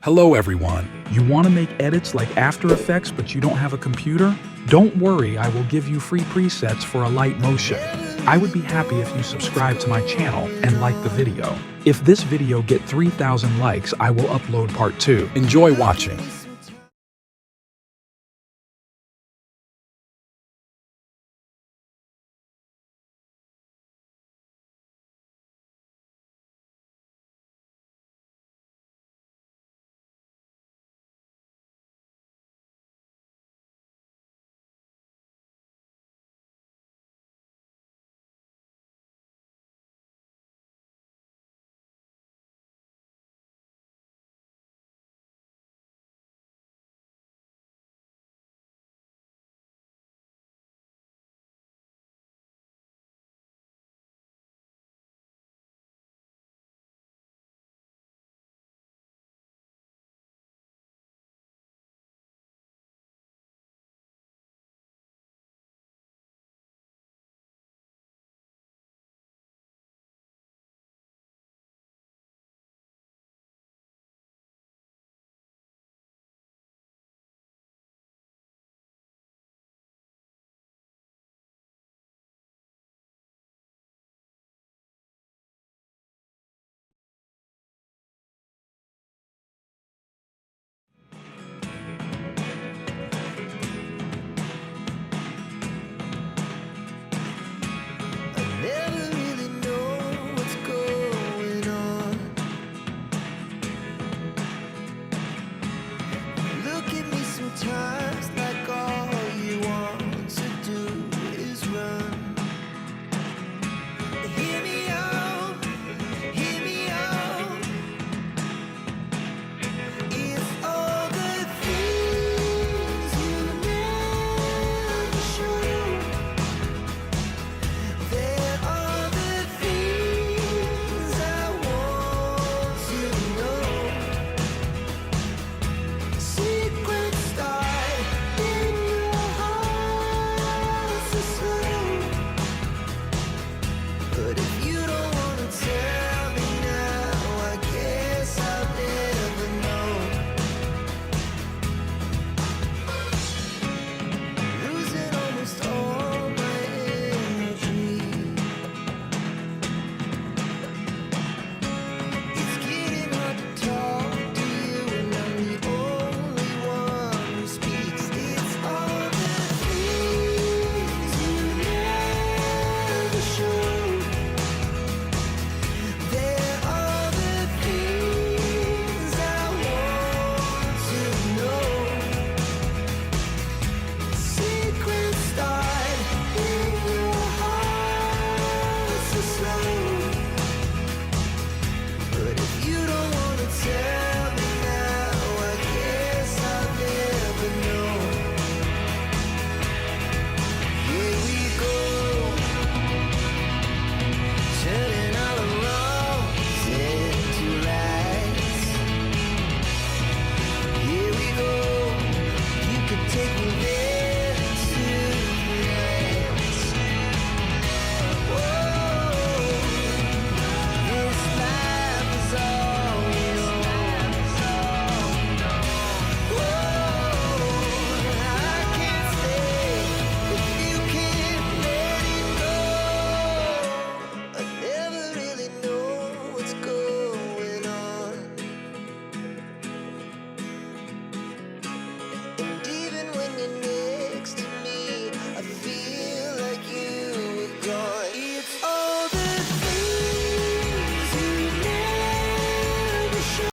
Hello everyone. You want to make edits like After Effects but you don't have a computer? Don't worry, I will give you free presets for Alight Motion. I would be happy if you subscribe to my channel and like the video. If this video get 3,000 likes, I will upload part 2. Enjoy watching.